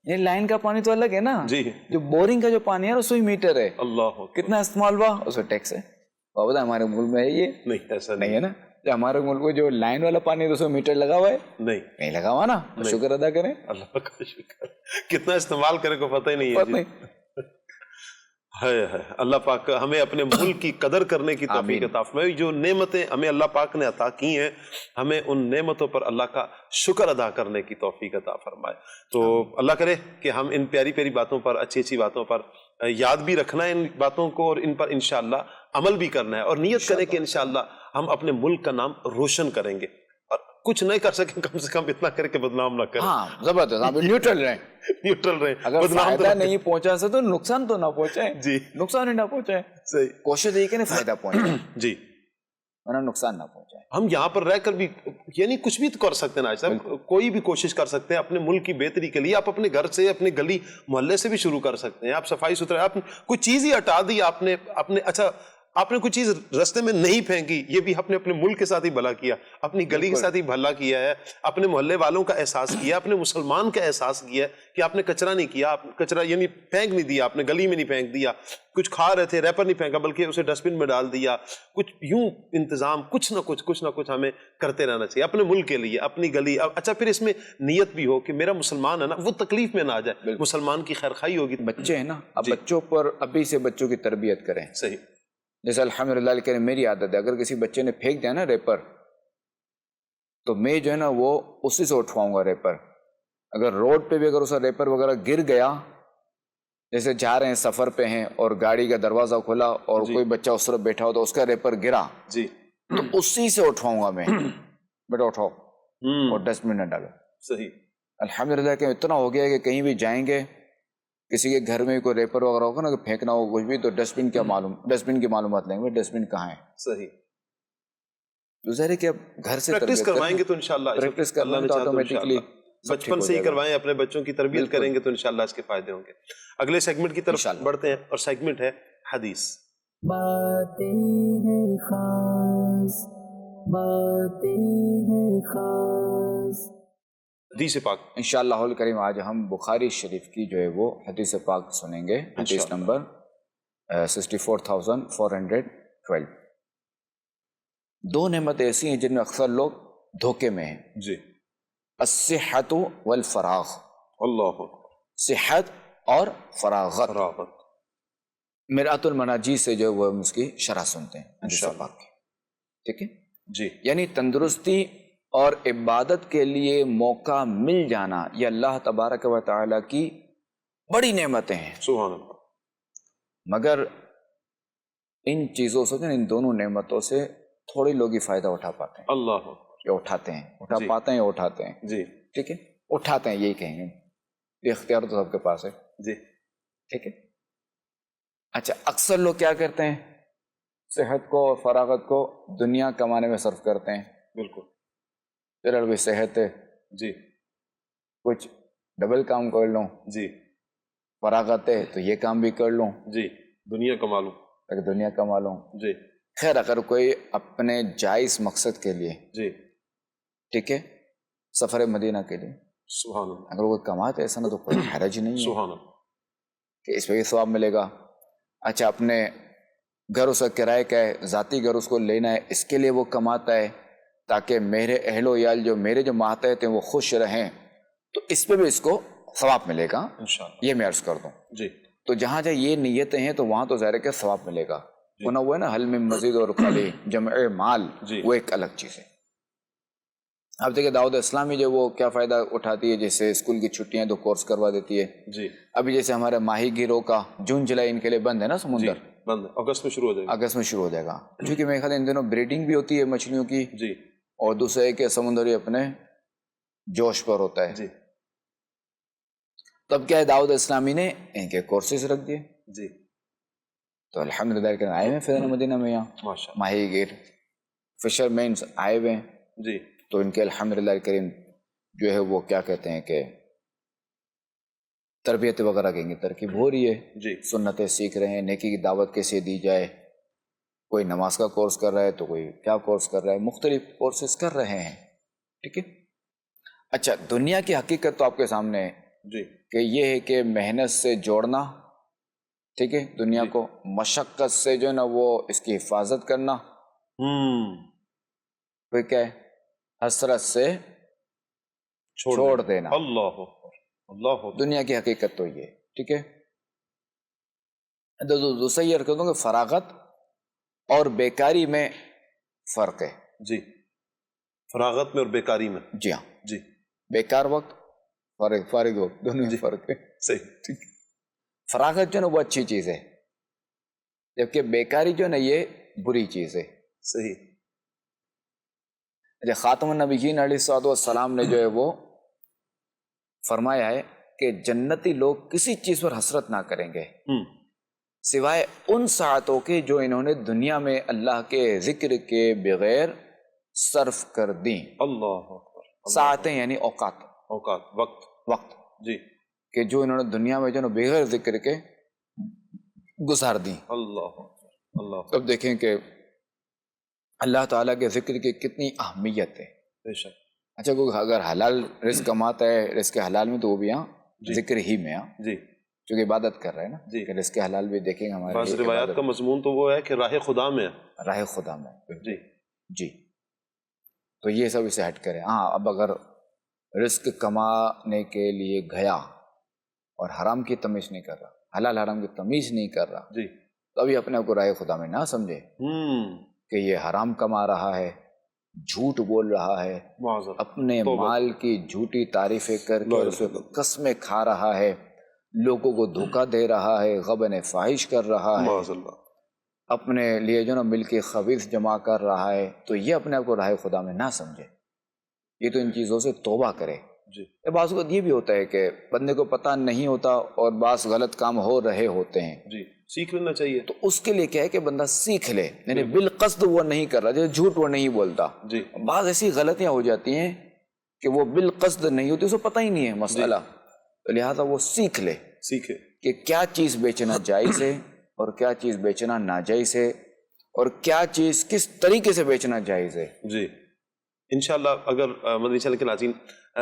یعنی لائن کا پانی تو الگ ہے نا، جی، جو بورنگ کا جو پانی ہے اس پہ میٹر ہے، اللہ کتنا استعمال ہوا اس پہ ٹیکس ہے۔ بابا ہمارے ملک میں ہے یہ نہیں، ایسا نہیں ہے نا، جو ہمارے ملک میں جو لائن والا پانی ہے اس پہ میٹر لگا ہوا ہے، نہیں لگا ہوا نا، تو شکر ادا کریں، اللہ کا شکر، کتنا استعمال کرے کو پتہ ہی نہیں ہے، ہے اللہ پاک ہمیں اپنے ملک کی قدر کرنے کی توفیق عطا فرمائے. جو نعمتیں ہمیں اللہ پاک نے عطا کی ہیں ہمیں ان نعمتوں پر اللہ کا شکر ادا کرنے کی توفیق عطا فرمائے. تو اللہ کرے کہ ہم ان پیاری پیاری باتوں پر، اچھی اچھی باتوں پر یاد بھی رکھنا ہے ان باتوں کو، اور ان پر انشاءاللہ عمل بھی کرنا ہے، اور نیت کریں کہ انشاءاللہ ہم اپنے ملک کا نام روشن کریں گے. اور کچھ نہیں کر سکیں کم سے کم اتنا کرے کہ بدنام نہ کریں. ہاں زبردست، آپ نیوٹرل رہیں. نیوٹرل رہیں، اگر بدنام فائدہ نہیں پہنچا سکے تو نقصان تو نہ پہنچائے. جی نقصان ہی نہ پہنچائے. صحیح. کوشش یہ کہ نہیں فائدہ پہنچائے جی ورنہ نقصان نہ پہنچائے. ہم یہاں پر رہ کر بھی یعنی کچھ بھی تو کر سکتے ہیں. صاحب کوئی بھی کوشش کر سکتے ہیں اپنے ملک کی بہتری کے لیے. آپ اپنے گھر سے، اپنے گلی محلے سے بھی شروع کر سکتے ہیں. آپ صفائی ستھرائی، آپ کوئی چیز ہی ہٹا دی آپ نے اچھا آپ نے کوئی چیز رستے میں نہیں پھینکی، یہ بھی آپ نے اپنے ملک کے ساتھ ہی بھلا کیا، اپنی گلی کے ساتھ ہی بھلا کیا ہے، اپنے محلے والوں کا احساس کیا، اپنے مسلمان کا احساس کیا کہ آپ نے کچرا نہیں کیا، آپ کچرا یعنی پھینک نہیں دیا، آپ نے گلی میں نہیں پھینک دیا، کچھ کھا رہے تھے ریپر نہیں پھینکا بلکہ اسے ڈسٹ بن میں ڈال دیا. کچھ یوں انتظام کچھ نہ کچھ ہمیں کرتے رہنا چاہیے اپنے ملک کے لیے، اپنی گلی. اچھا پھر اس میں نیت بھی ہو کہ میرا مسلمان ہے نا وہ تکلیف میں نہ آ جائے، مسلمان کی خیر خواہی ہوگی. بچے ہیں نا، اب بچوں پر ابھی سے بچوں کی تربیت کریں. صحیح. جیسے الحمدللہ لیکن میری عادت ہے، اگر کسی بچے نے پھینک دیا نا ریپر تو میں جو ہے نا وہ اسی سے اٹھواؤں گا ریپر. اگر روڈ پہ بھی اگر اسا ریپر وغیرہ گر گیا، جیسے جا رہے ہیں سفر پہ ہیں اور گاڑی کا دروازہ کھلا اور کوئی بچہ اس طرف بیٹھا ہو تو اس کا ریپر گرا، جی تو اسی سے اٹھواؤں گا میں، بیٹا اٹھاؤ اور ڈسٹ بن میں ڈالو. صحیح. الحمدللہ کہ اتنا ہو گیا کہ کہیں بھی جائیں گے کسی کے گھر میں کوئی ریپر وغیرہ ہوگا نا کہ پھینکنا ہو کچھ بھی تو ڈسٹ بن کی معلومات لیں گے، ڈسٹ بن کہاں ہے. صحیح. تو ظاہر ہے کہ اب گھر سے پریکٹس کروائیں گے تو انشاءاللہ پریکٹس کرنا تو آٹومیٹکلی بچپن سے ہی کروائیں، اپنے بچوں کی تربیت کریں گے تو انشاءاللہ اس کے فائدے ہوں گے. اگلے سیگمنٹ کی طرف بڑھتے ہیں اور سیگمنٹ ہے حدیث. باتیں ہیں خاص، باتیں ہیں خاص. حدیث پاک انشاءاللہ الکریم آج ہم بخاری شریف کی جو ہے وہ حدیث پاک سنیں گے. حدیث نمبر 64,412. دو نعمتیں ایسی ہیں جن میں اکثر لوگ دھوکے میں ہیں. جی. الصحت والفراغ. اللہ صحت اور فراغت. راغت. مرآت المناجی سے جو ہے وہ ہم اس کی شرح سنتے ہیں حدیث پاک کی. ٹھیک ہے جی. یعنی تندرستی اور عبادت کے لیے موقع مل جانا یہ اللہ تبارک و تعالی کی بڑی نعمتیں ہیں. سبحان اللہ. مگر ان چیزوں سے ان دونوں نعمتوں سے تھوڑے لوگ ہی فائدہ اٹھا پاتے ہیں. اللہ یا اٹھاتے ہیں اٹھاتے ہیں. جی. ٹھیک ہے اٹھاتے ہیں، یہی کہیں گے. یہ اختیار تو سب کے پاس ہے. جی. ٹھیک ہے. اچھا اکثر لوگ کیا کرتے ہیں، صحت کو اور فراغت کو دنیا کمانے میں صرف کرتے ہیں. بالکل. چلو بھی صحت ہے جی کچھ ڈبل کام کر لوں، جی. فراغت ہے تو یہ کام بھی کر لوں، جی. دنیا کما لوں. تاکہ دنیا کما لوں. جی. خیر اگر کوئی اپنے جائز مقصد کے لیے، جی ٹھیک ہے، سفر مدینہ کے لیے سبحان اللہ، اگر کوئی کماتے ایسا نہ تو کوئی حرج نہیں ہے سبحان اللہ. کہ اس پہ بھی ثواب ملے گا. اچھا اپنے گھر اس کا کرائے کا ہے، ذاتی گھر اس کو لینا ہے، اس کے لیے وہ کماتا ہے تاکہ میرے اہل و عیال میرے جو ماتحت ہیں وہ خوش رہیں، تو اس پہ بھی اس کو ثواب ملے گا انشاءاللہ. یہ میں عرض کر دوں. جی. تو جہاں جہاں یہ نیتیں ہیں تو وہاں تو ظاہر ہے کہ ثواب ملے گا. ہونا وہ ہے نا حل میں مزید اور خالی جمع مال، وہ ایک الگ چیز ہے. اب دیکھیں دعوت اسلامی جو وہ کیا فائدہ اٹھاتی ہے، جیسے اسکول کی چھٹیاں تو کورس کروا دیتی ہے. جی. ابھی جیسے ہمارے ماہی گیروں کا جون جولائی ان کے لیے بند ہے نا سمندر، بند ہے، اگست میں شروع ہو جائے گا. اگست میں شروع ہو جائے گا، کیونکہ میرے خیال ان دنوں بریڈنگ بھی ہوتی ہے مچھلیوں کی، جی. اور دوسرے کہ سمندری اپنے جوش پر ہوتا ہے. جی. تب کیا ہے دعوت اسلامی نے ان کے کورسز رکھ دیے. جی. تو الحمدللہ کہ آئے ہوئے فضل مدینہ میں، یہاں ماشاء اللہ. ماہی گیر فشر مینس آئے ہوئے ہیں. جی. تو ان کے الحمدللہ کریم جو ہے وہ کیا کہتے ہیں کہ تربیت وغیرہ کہیں گے ترکیب ہو رہی ہے. جی. سنتیں سیکھ رہے ہیں، نیکی کی دعوت کیسے دی جائے، کوئی نماز کا کورس کر رہا ہے تو کوئی کیا کورس کر رہا ہے، مختلف کورسز کر رہے ہیں. ٹھیک ہے. اچھا دنیا کی حقیقت تو آپ کے سامنے ہے جی. کہ یہ ہے کہ محنت سے جوڑنا، ٹھیک ہے، دنیا جی. کو مشقت سے جو ہے نا وہ اس کی حفاظت کرنا، پھر کیا ہے حسرت سے چھوڑ دینا. اللہ اللہ. دنیا کی حقیقت تو یہ ہے. ٹھیک ہے. دوسرا یہ کہہ دوں کہ فراغت اور بیکاری میں فرق ہے. جی، فراغت میں اور بیکاری میں. جی ہاں، جی بیکار وقت، فارغ وقت، دونوں میں فرق ہے. صحیح. ٹھیک. فراغت جو ہے نا وہ اچھی چیز ہے، جبکہ بیکاری جو ہے نا یہ بری چیز ہے. صحیح. خاتم النبیین علیہ الصلوۃ والسلام نے جو ہے وہ فرمایا ہے کہ جنتی لوگ کسی چیز پر حسرت نہ کریں گے سوائے ان ساعتوں کے جو انہوں نے دنیا میں اللہ کے ذکر کے بغیر صرف کر دیں. اللہ اکبر. ساعتیں یعنی اوقات، اوقات، وقت. جی، کہ جو انہوں نے دنیا میں جو ہے بغیر ذکر کے گزار دیں. اللہ اکبر. اللہ اکبر. تب دیکھیں کہ اللہ تعالیٰ کے ذکر کی کتنی اہمیت ہے. بے شک. اچھا، کوئی اگر حلال رزق کماتا ہے، رزق حلال میں، تو وہ بھی ذکر ہی میں جی، چونکہ عبادت کر رہے ہیں نا. جی، کہ رزق حلال بھی دیکھیں گے ہمارے بعض روایات کا مضمون تو وہ ہے کہ راہ خدا میں ہے. راہ خدا میں. جی جی، تو یہ سب اسے ہٹ کرے. ہاں، اب اگر رزق کمانے کے لیے گیا اور حرام کی تمیز نہیں کر رہا، حلال حرام کی تمیز نہیں کر رہا، جی، تو ابھی اپنے کو راہ خدا میں نہ سمجھے کہ یہ حرام کما رہا ہے، جھوٹ بول رہا ہے، اپنے مال کی جھوٹی تعریفیں کر کے اس پہ قسمیں کھا رہا ہے، لوگوں کو دھوکہ دے رہا ہے، غبن فاحش کر رہا ہے، اپنے لیے جو نا مل کے خبیث جمع کر رہا ہے. تو یہ اپنے آپ کو راہ خدا میں نہ سمجھے، یہ تو ان چیزوں سے توبہ کرے. بعض اوقات یہ بھی ہوتا ہے کہ بندے کو پتہ نہیں ہوتا اور بعض غلط کام ہو رہے ہوتے ہیں. جی، سیکھ لینا چاہیے. تو اس کے لیے کیا ہے کہ بندہ سیکھ لے، یعنی بالقصد وہ نہیں کر رہا، جیسے جھوٹ وہ نہیں بولتا. جی، بعض ایسی غلطیاں ہو جاتی ہیں کہ وہ بالقصد نہیں ہوتی، اس کو پتہ ہی نہیں ہے مسئلہ. تو لہٰذا وہ سیکھ لے، سیکھے کہ کیا چیز بیچنا جائز ہے اور کیا چیز بیچنا ناجائز ہے، اور کیا چیز کس طریقے سے بیچنا جائز ہے. جی، انشاءاللہ اگر مدنی چینل کے ناظرین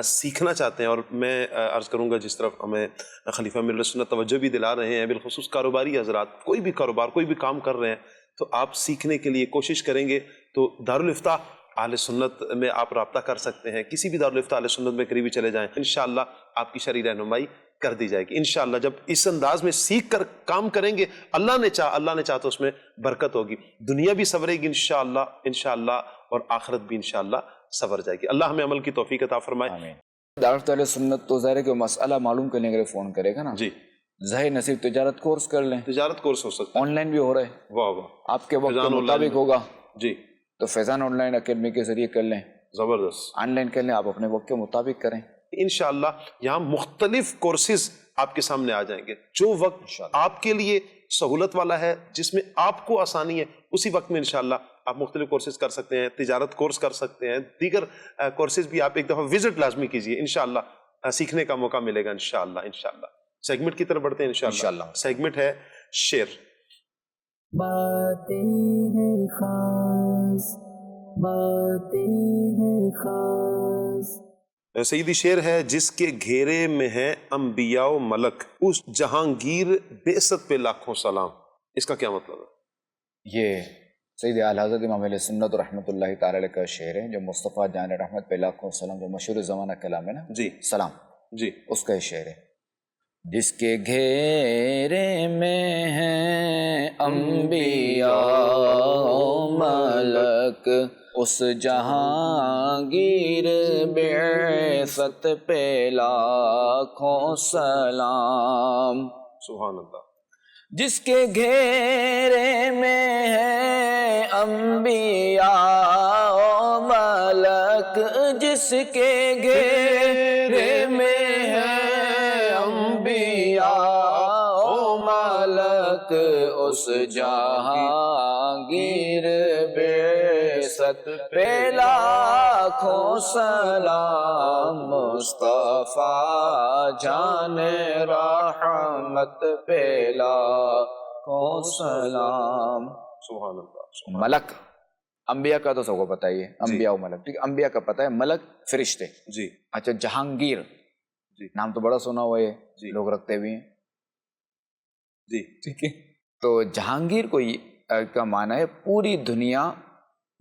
سیکھنا چاہتے ہیں، اور میں عرض کروں گا جس طرف ہمیں خلیفہ امیر سنت توجہ بھی دلا رہے ہیں، بالخصوص کاروباری حضرات، کوئی بھی کاروبار، کوئی بھی کام کر رہے ہیں، تو آپ سیکھنے کے لیے کوشش کریں گے تو دارالافتاء اہل سنت میں آپ رابطہ کر سکتے ہیں. کسی بھی دارالافتاء اہل سنت میں قریبی چلے جائیں، انشاءاللہ آپ کی شرعی رہنمائی کر دی جائے گی. انشاءاللہ جب اس انداز میں سیکھ کر کام کریں گے، اللہ نے چاہا تو اس میں برکت ہوگی، دنیا بھی سنورے گی انشاءاللہ، اور آخرت بھی انشاءاللہ سنور جائے گی. اللہ ہمیں عمل کی توفیق عطا فرمائے. آمین. دارالفتاء اہل سنت تو ظاہر ہے کہ مسئلہ معلوم کرنے کے لیے فون کرے گا نا. جی، ظاہر نصیب تجارت کورس کر لیں، تجارت کورس ہو سکتا ہے، آن لائن بھی ہو رہا ہے. واہ واہ، آپ کے وقت کے فیضان مطابق ہوگا. جی، تو فیضان آن لائن اکیڈمی کے ذریعے کر لیں، زبردست. آن لائن کر لیں، آپ اپنے وقت کے مطابق کریں. انشاءاللہ یہاں مختلف کورسز آپ کے سامنے آ جائیں گے، جو وقت آپ کے لیے سہولت والا ہے، جس میں آپ کو آسانی ہے، اسی وقت میں انشاءاللہ آپ مختلف کورسز کر سکتے ہیں. تجارت کورس کر سکتے ہیں، دیگر کورسز بھی. آپ ایک دفعہ وزٹ لازمی کیجئے، انشاءاللہ سیکھنے کا موقع ملے گا. انشاءاللہ سیگمنٹ کی طرف بڑھتے ہیں. انشاءاللہ سیگمنٹ ہے شعر. باتیں ہیں خاص، باتیں ہیں خاص. سیدی شعر ہے: جس کے گھیرے میں ہے انبیاء و ملک، اس جہانگیر بعثت پہ لاکھوں سلام. اس کا کیا مطلب ہے؟ یہ سید اعلی حضرت امام اہل سنت رحمۃ اللہ تعالی علیہ کا شعر ہے، جو مصطفیٰ جان رحمت پہ لاکھوں سلام، جو مشہور زمانہ کلام ہے نا، جی، سلام، جی، اس کا شعر ہے. جس کے گھیرے میں ہیں انبیاء و ملک، اس جہانگیر بعثت پہ لاکھوں سلام. سبحان اللہ. جس کے گھیرے میں ہے انبیاء و ملک، جس کے گھیرے میں ہے انبیاء و ملک، اس جہانگیر بعثت پہ لاکھوں سلام. مصطفیٰ جان رحمت پہ لاکھوں سلام. سبحان اللہ. ملک انبیاء کا تو سب کو پتہ ہی ہے، انبیاء و ملک، ٹھیک ہے، انبیاء کا پتہ ہے، ملک فرشتے. جی. اچھا، جہانگیر، جی، نام تو بڑا سنا ہوا ہے، جی، لوگ رکھتے بھی ہیں. جی، ٹھیک ہے. تو جہانگیر کو کا معنی ہے پوری دنیا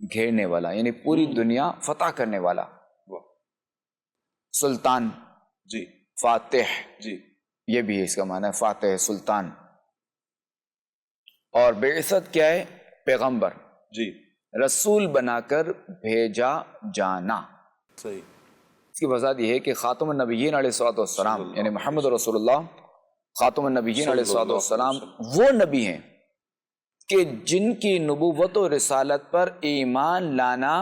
گھیرنے والا، یعنی پوری دنیا فتح کرنے والا. سلطان، جی، فاتح، جی، یہ بھی ہے اس کا معنی ہے، فاتح، سلطان. اور بعثت کیا ہے؟ پیغمبر، جی رسول بنا کر بھیجا جانا۔ صحیح۔ اس کی وضاحت یہ ہے کہ خاتم النبیین علیہ الصلوۃ والسلام یعنی محمد رسول اللہ خاتم النبیین علیہ الصلوۃ والسلام وہ نبی ہیں کہ جن کی نبوت و رسالت پر ایمان لانا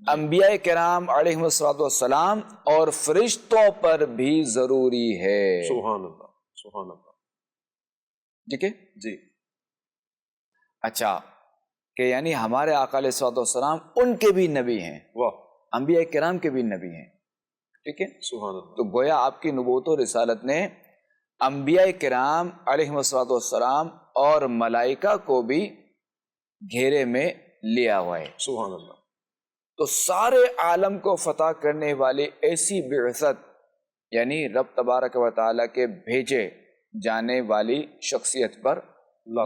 انبیاء کرام علیہ الصلوۃ والسلام اور فرشتوں پر بھی ضروری ہے۔ سبحان اللہ، سبحان اللہ۔ ٹھیک ہے جی اچھا، کہ یعنی ہمارے آقا علیہ الصلوۃ والسلام ان کے بھی نبی ہیں، واہ، انبیاء کرام کے بھی نبی ہیں۔ ٹھیک ہے، سبحان اللہ۔ تو گویا آپ کی نبوت و رسالت نے انبیاء کرام علیہ الصلوۃ والسلام اور ملائکہ کو بھی گھیرے میں لیا ہوا ہے۔ سبحان اللہ۔ تو سارے عالم کو فتح کرنے والی ایسی بعثت یعنی رب تبارک و تعالیٰ کے بھیجے جانے والی شخصیت پر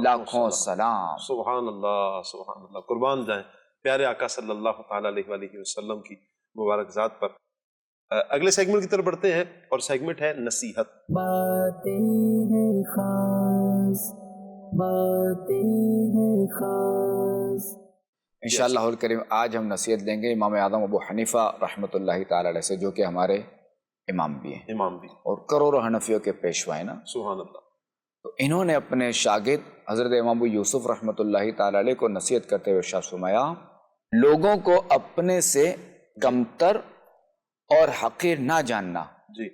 لاکھوں سلام۔ سبحان اللہ، سبحان اللہ، قربان جائیں پیارے آقا صلی اللہ تعالیٰ علیہ وآلہ وسلم کی مبارک ذات پر۔ اگلے سیگمنٹ کی طرف بڑھتے ہیں اور سیگمنٹ ہے نصیحت۔ باتیں ہیں خاص، باتیں ہیں خاص۔ انشاءاللہ الکریم آج ہم نصیحت لیں گے امام اعظم ابو حنیفہ رحمۃ اللہ تعالی علیہ سے، جو کہ ہمارے امام بھی ہیں امام بھی، اور کروڑوں حنفیوں کے پیشوا ہیں نا۔ سبحان اللہ۔ تو انہوں نے اپنے شاگرد حضرت امام ابو یوسف رحمۃ اللہ تعالی علیہ کو نصیحت کرتے ہوئے ارشاد فرمایا، لوگوں کو اپنے سے کمتر اور حقیر نہ جاننا، جی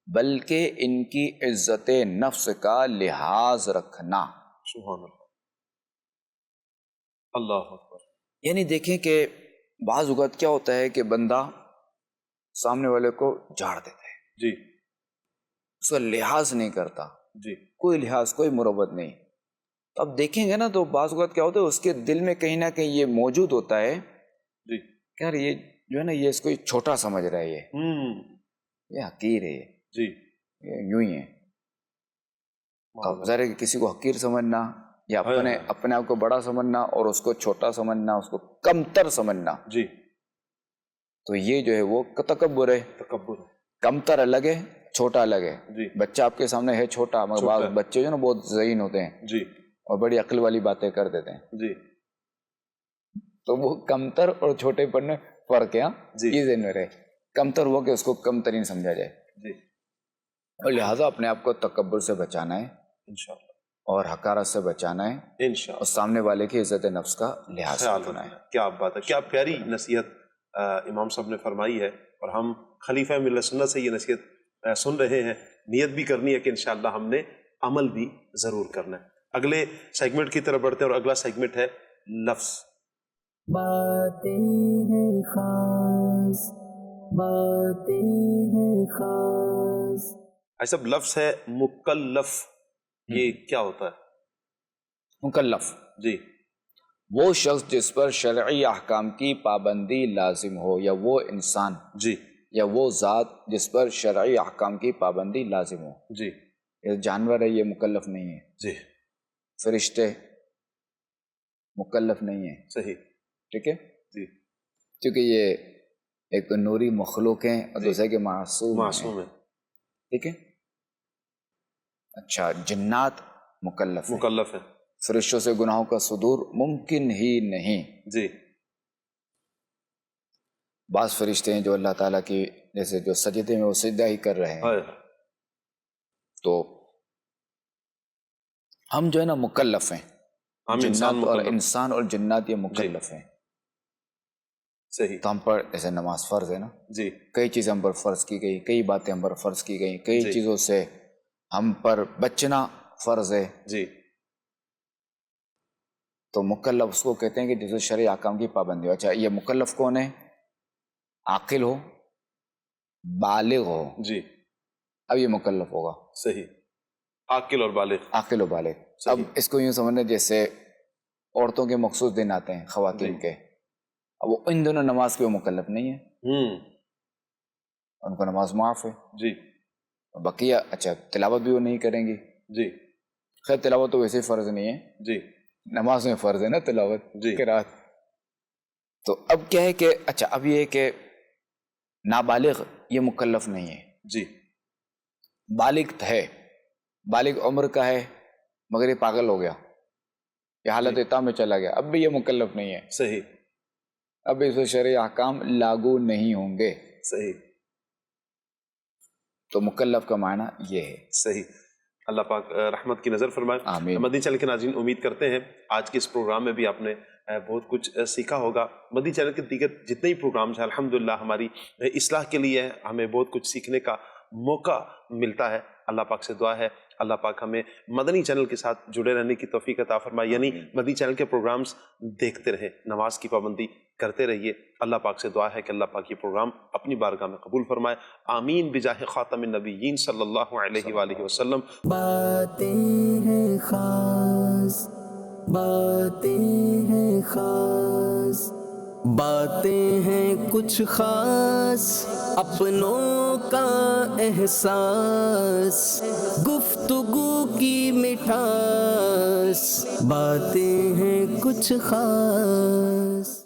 بلکہ ان کی عزت نفس کا لحاظ رکھنا۔ سبحان اللہ، اللہ اکبر۔ یعنی دیکھیں کہ بعض اوقات کیا ہوتا ہے کہ بندہ سامنے والے کو جھاڑ دیتا ہے، جی اس کا لحاظ نہیں کرتا، جی کوئی لحاظ کوئی مروت نہیں۔ تو اب دیکھیں گے نا تو بعض اوقات کیا ہوتا ہے اس کے دل میں کہیں نہ کہیں یہ موجود ہوتا ہے جی کہ یار یہ جو ہے نا یہ اس کو چھوٹا سمجھ رہا ہے، یہ حقیر ہے، جی یہ یوں ہی ہے۔ اب ظاہر ہے کہ کسی کو حقیر سمجھنا یا اپنے آپ کو بڑا سمجھنا اور اس کو چھوٹا سمجھنا، اس کو کمتر سمجھنا، جی تو یہ جو ہے وہ تکبر ہے۔ تکبر، کمتر الگ ہے، چھوٹا الگ ہے۔ جی بچہ آپ کے سامنے ہے چھوٹا، مگر بعض بچے جو ہے نا بہت ذہین ہوتے ہیں جی اور بڑی عقل والی باتیں کر دیتے ہیں، جی تو وہ کمتر اور چھوٹے پر میں فرق ہے۔ جی یہ ذہن میں رہے، کمتر ہوا کہ اس کو کم ترین سمجھا جائے، جی اور لہٰذا اپنے آپ کو تکبر سے بچانا ہے انشاءاللہ، اور حقارت سے بچانا ہے، انشاءاللہ، اور سامنے والے کی عزت نفس کا لحاظ خیال رکھنا رکھنا ہے۔ ہے۔ کیا بات ہے، کیا پیاری نصیحت امام صاحب نے فرمائی ہے، اور ہم خلیفہ ملت سنت سے یہ نصیحت سن رہے ہیں، نیت بھی کرنی ہے کہ انشاءاللہ ہم نے عمل بھی ضرور کرنا ہے۔ اگلے سیگمنٹ کی طرف بڑھتے ہیں اور اگلا سیگمنٹ ہے لفظ۔ باتیں ہیں خاص، باتیں ہیں خاص۔ ایسا لفظ ہے مکلف، یہ کیا ہوتا ہے؟ مکلف جی وہ شخص جس پر شرعی احکام کی پابندی لازم ہو، یا وہ انسان جی یا وہ ذات جس پر شرعی احکام کی پابندی لازم ہو۔ جی یہ جانور ہے، یہ مکلف نہیں ہے۔ جی فرشتے مکلف نہیں ہیں، صحیح، ٹھیک ہے، جی کیونکہ یہ ایک نوری مخلوق ہیں اور دوسرے کہ معصوم معصوم ہیں، ہے، ٹھیک ہے۔ اچھا، جنات مکلف ہیں، مکلف ہے، فرشتوں سے گناہوں کا صدور ممکن ہی نہیں۔ جی بعض فرشتے ہیں جو اللہ تعالیٰ کی جیسے جو سجدے میں وہ سجدہ ہی کر رہے ہیں، ہائے، تو ہم جو ہے نا مکلف ہیں، ہم جنات اور مکلف، انسان اور جنات یہ مکلف ہیں۔ صحیح، تو ہم پر جیسے نماز فرض ہے نا، جی کئی چیزیں ہم پر فرض کی گئی، کئی باتیں ہم پر فرض کی گئی، کئی جی چیزوں سے ہم پر بچنا فرض ہے۔ جی تو مکلف اس کو کہتے ہیں کہ جسے شرعی احکام کی پابندی ہو۔ اچھا، یہ مکلف کون ہے؟ عاقل ہو، بالغ ہو، جی اب یہ مکلف ہوگا، صحیح، عاقل اور بالغ، عاقل و بالغ۔ صحیح، اب اس کو یوں سمجھنا جیسے عورتوں کے مخصوص دن آتے ہیں، خواتین جی کے، اب وہ ان دونوں نماز کے وہ مکلف نہیں ہے، ان کو نماز معاف ہے۔ جی بقیہ اچھا تلاوت بھی وہ نہیں کریں گی، جی خیر تلاوت تو ویسے ہی فرض نہیں ہے، جی نماز میں فرض ہے نا تلاوت، جی قرات۔ تو اب کیا ہے کہ اچھا اب یہ ہے کہ نابالغ یہ مکلف نہیں ہے، جی بالغ ہے، بالغ عمر کا ہے مگر یہ پاگل ہو گیا، یہ حالت اتا میں چلا گیا، اب بھی یہ مکلف نہیں ہے، صحیح اب اس شرعی احکام لاگو نہیں ہوں گے، صحیح تو مکلف کا معنی یہ ہے۔ صحیح۔ اللہ پاک رحمت کی نظر فرمائے۔ آمین۔ مدنی چینل کے ناظرین، امید کرتے ہیں آج کے اس پروگرام میں بھی آپ نے بہت کچھ سیکھا ہوگا۔ مدنی چینل کے دیگر جتنے ہی پروگرامز ہیں الحمدللہ ہماری اصلاح کے لیے ہیں، ہمیں بہت کچھ سیکھنے کا موقع ملتا ہے۔ اللہ پاک سے دعا ہے اللہ پاک ہمیں مدنی چینل کے ساتھ جڑے رہنے کی توفیق عطا فرمائے، یعنی مدنی چینل کے پروگرامز دیکھتے رہیں، نماز کی پابندی کرتے رہیے۔ اللہ پاک سے دعا ہے کہ اللہ پاک یہ پروگرام اپنی بارگاہ میں قبول فرمائے۔ آمین بجاہ خاتم النبیین صلی اللہ علیہ وآلہ وسلم۔ باتیں ہیں خاص، باتیں ہیں خاص، باتیں ہیں کچھ خاص، اپنوں کا احساس، گفتگو کی مٹھاس، باتیں ہیں کچھ خاص۔